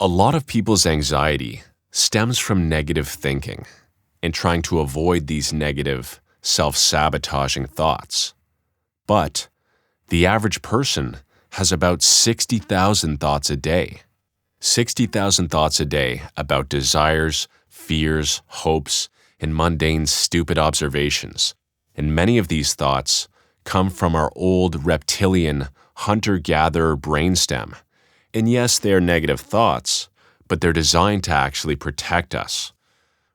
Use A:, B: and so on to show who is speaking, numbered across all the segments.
A: A lot of people's anxiety stems from negative thinking and trying to avoid these negative, self-sabotaging thoughts. But the average person has about 60,000 thoughts a day. 60,000 thoughts a day about desires, fears, hopes, and mundane, stupid observations. And many of these thoughts come from our old reptilian hunter-gatherer brainstem. And yes, they are negative thoughts, but they're designed to actually protect us.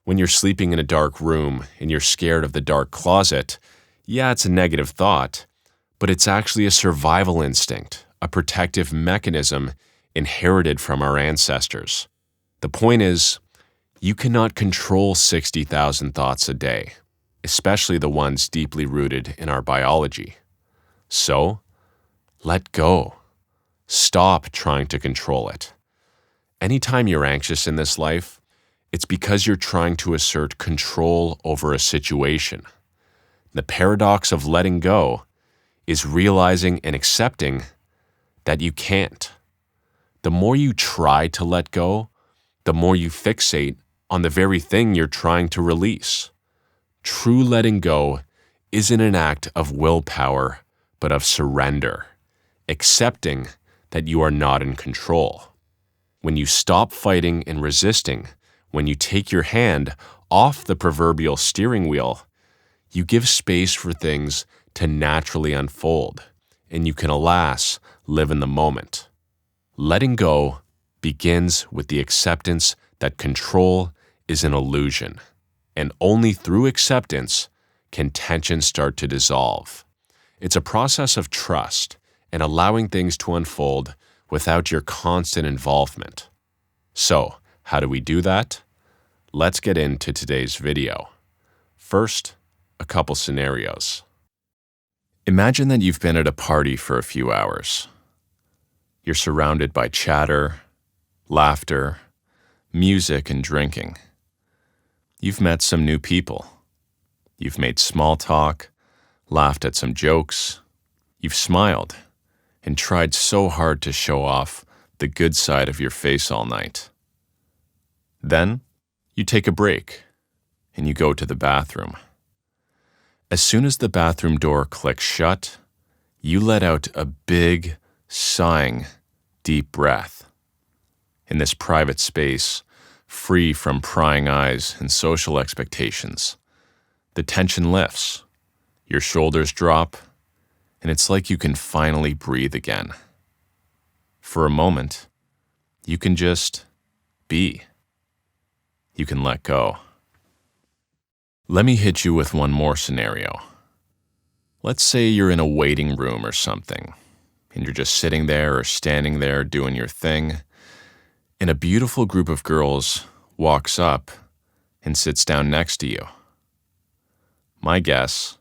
A: When you're sleeping in a dark room and you're scared of the dark closet, yeah, it's a negative thought, but it's actually a survival instinct, a protective mechanism inherited from our ancestors. The point is, you cannot control 60,000 thoughts a day, especially the ones deeply rooted in our biology. So, let go. Stop trying to control it. Anytime you're anxious in this life, it's because you're trying to assert control over a situation. The paradox of letting go is realizing and accepting that you can't. The more you try to let go, the more you fixate on the very thing you're trying to release. True letting go isn't an act of willpower, but of surrender, accepting that you are not in control. When you stop fighting and resisting, when you take your hand off the proverbial steering wheel, you give space for things to naturally unfold, and you can, alas, live in the moment. Letting go begins with the acceptance that control is an illusion, and only through acceptance can tension start to dissolve. It's a process of trust and allowing things to unfold without your constant involvement. So, how do we do that? Let's get into today's video. First, a couple scenarios. Imagine that you've been at a party for a few hours. You're surrounded by chatter, laughter, music, and drinking. You've met some new people. You've made small talk, laughed at some jokes. You've smiled and tried so hard to show off the good side of your face all night. Then, you take a break and you go to the bathroom. As soon as the bathroom door clicks shut, you let out a big, sighing, deep breath. In this private space, free from prying eyes and social expectations, the tension lifts, your shoulders drop, and it's like you can finally breathe again. For a moment, you can just be. You can let go. Let me hit you with one more scenario. Let's say you're in a waiting room or something, and you're just sitting there or standing there doing your thing, and a beautiful group of girls walks up and sits down next to you. My guess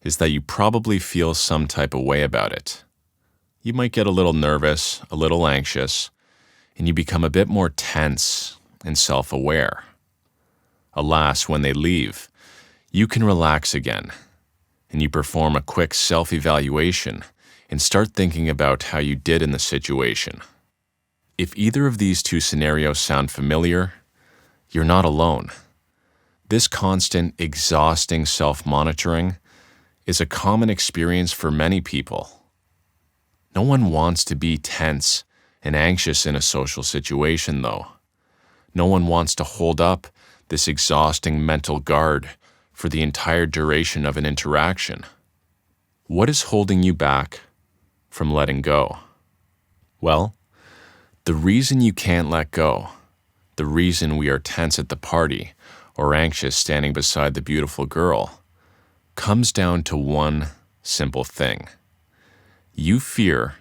A: is that you probably feel some type of way about it. You might get a little nervous, a little anxious, and you become a bit more tense and self-aware. Alas, when they leave, you can relax again, and you perform a quick self-evaluation and start thinking about how you did in the situation. If either of these two scenarios sound familiar, you're not alone. This constant, exhausting self-monitoring is a common experience for many people. No one wants to be tense and anxious in a social situation, though. No one wants to hold up this exhausting mental guard for the entire duration of an interaction. What is holding you back from letting go? Well, the reason you can't let go, the reason we are tense at the party or anxious standing beside the beautiful girl, comes down to one simple thing. You fear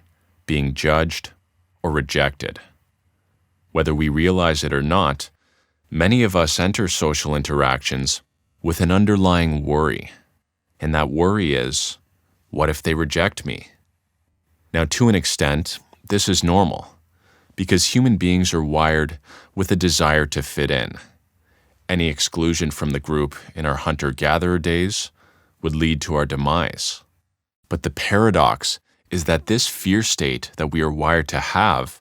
A: being judged or rejected. Whether we realize it or not, many of us enter social interactions with an underlying worry, and that worry is, what if they reject me? Now, to an extent, this is normal, because human beings are wired with a desire to fit in. Any exclusion from the group in our hunter-gatherer days would lead to our demise. But the paradox is that this fear state that we are wired to have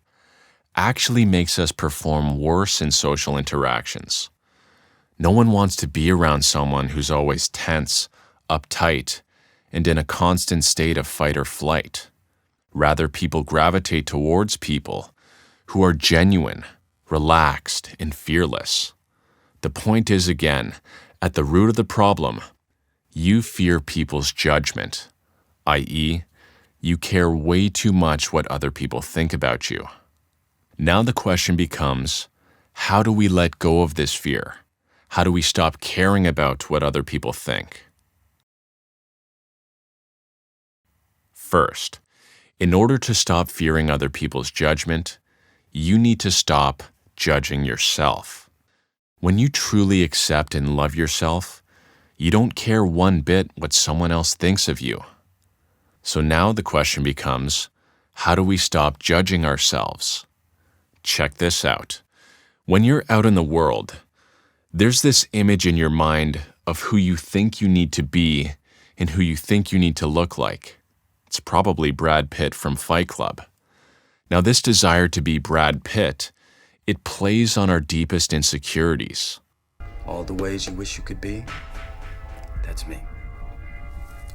A: actually makes us perform worse in social interactions. No one wants to be around someone who's always tense, uptight, and in a constant state of fight or flight. Rather, people gravitate towards people who are genuine, relaxed, and fearless. The point is, again, at the root of the problem, you fear people's judgment, i.e., you care way too much what other people think about you. Now the question becomes, how do we let go of this fear? How do we stop caring about what other people think? First, in order to stop fearing other people's judgment, you need to stop judging yourself. When you truly accept and love yourself, you don't care one bit what someone else thinks of you. So now the question becomes, how do we stop judging ourselves? Check this out. When you're out in the world, there's this image in your mind of who you think you need to be and who you think you need to look like. It's probably Brad Pitt from Fight Club. Now, this desire to be Brad Pitt, it plays on our deepest insecurities.
B: All the ways you wish you could be, that's me.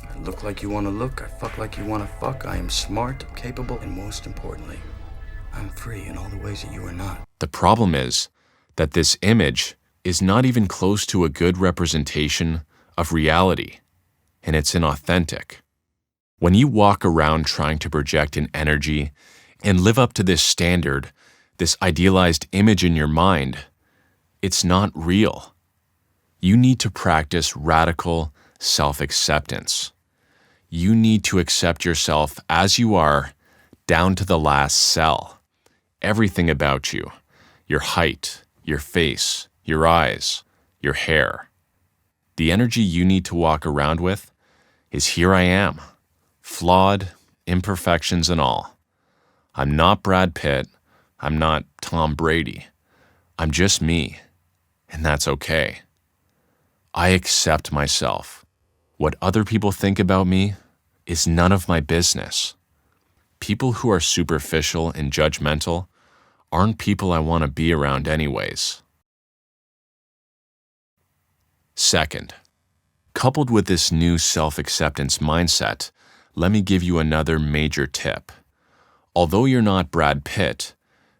B: I look like you want to look, I fuck like you want to fuck, I am smart, capable, and most importantly, I'm free in all the ways that you are not.
A: The problem is that this image is not even close to a good representation of reality, and it's inauthentic. When you walk around trying to project an energy and live up to this standard, this idealized image in your mind, it's not real. You need to practice radical self-acceptance. You need to accept yourself as you are, down to the last cell. Everything about you, your height, your face, your eyes, your hair. The energy you need to walk around with is here I am, flawed, imperfections and all. I'm not Brad Pitt, I'm not Tom Brady. I'm just me, and that's okay. I accept myself. What other people think about me is none of my business. People who are superficial and judgmental aren't people I want to be around anyways. Second, coupled with this new self-acceptance mindset, let me give you another major tip. Although you're not Brad Pitt,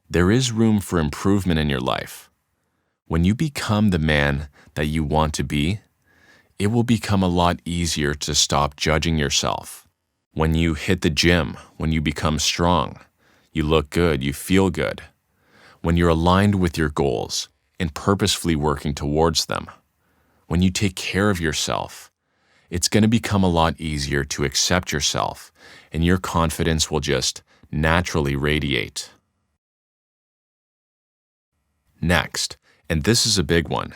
A: there is room for improvement in your life. When you become the man that you want to be, it will become a lot easier to stop judging yourself. When you hit the gym, when you become strong, you look good, you feel good. When you're aligned with your goals and purposefully working towards them. When you take care of yourself, it's going to become a lot easier to accept yourself, and your confidence will just naturally radiate. Next, and this is a big one,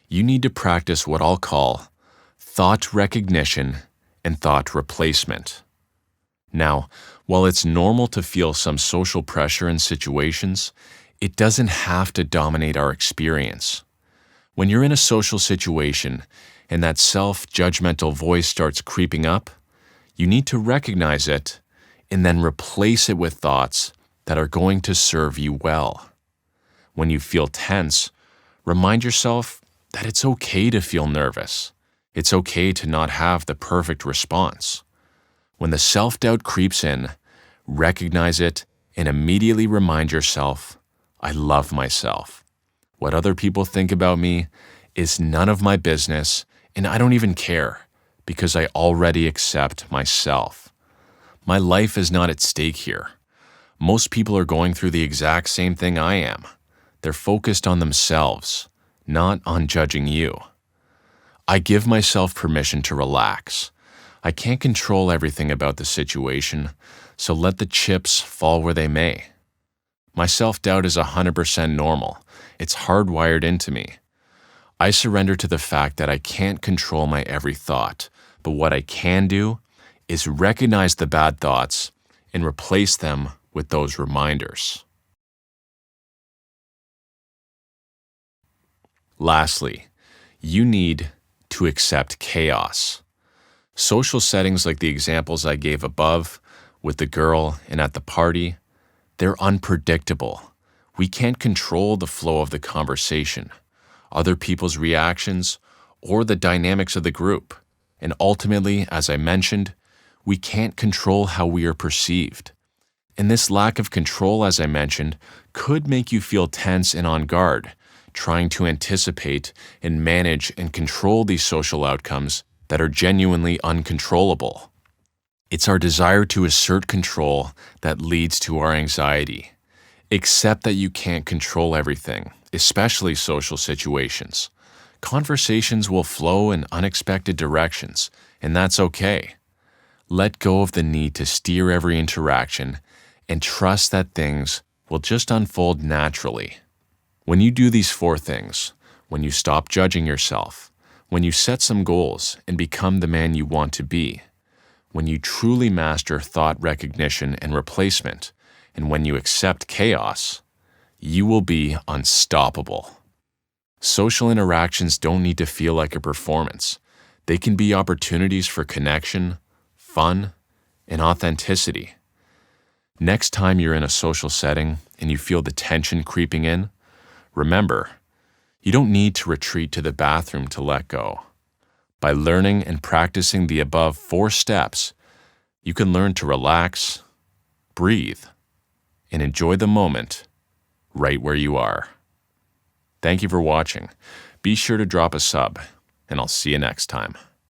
A: you need to practice what I'll call thought recognition and thought replacement. Now, while it's normal to feel some social pressure in situations, it doesn't have to dominate our experience. When you're in a social situation and that self-judgmental voice starts creeping up, you need to recognize it and then replace it with thoughts that are going to serve you well. When you feel tense, remind yourself that it's okay to feel nervous. It's okay to not have the perfect response. When the self-doubt creeps in, recognize it and immediately remind yourself, I love myself. What other people think about me is none of my business, and I don't even care because I already accept myself. My life is not at stake here. Most people are going through the exact same thing I am. They're focused on themselves, not on judging you. I give myself permission to relax. I can't control everything about the situation, so let the chips fall where they may. My self-doubt is 100% normal. It's hardwired into me. I surrender to the fact that I can't control my every thought, but what I can do is recognize the bad thoughts and replace them with those reminders. Lastly, you need to accept chaos. Social settings like the examples I gave above, with the girl and at the party, They're unpredictable. We can't control the flow of the conversation, other people's reactions, or the dynamics of the group. And ultimately, as I mentioned, we can't control how we are perceived. And this lack of control, as I mentioned, could make you feel tense and on guard, trying to anticipate and manage and control these social outcomes that are genuinely uncontrollable. It's our desire to assert control that leads to our anxiety. Accept that you can't control everything, especially social situations. Conversations will flow in unexpected directions, and that's okay. Let go of the need to steer every interaction and trust that things will just unfold naturally. When you do these 4 things, when you stop judging yourself, when you set some goals and become the man you want to be, when you truly master thought recognition and replacement, and when you accept chaos, you will be unstoppable. Social interactions don't need to feel like a performance. They can be opportunities for connection, fun, and authenticity. Next time you're in a social setting and you feel the tension creeping in, remember, you don't need to retreat to the bathroom to let go. By learning and practicing the above 4 steps, you can learn to relax, breathe, and enjoy the moment right where you are. Thank you for watching. Be sure to drop a sub, and I'll see you next time.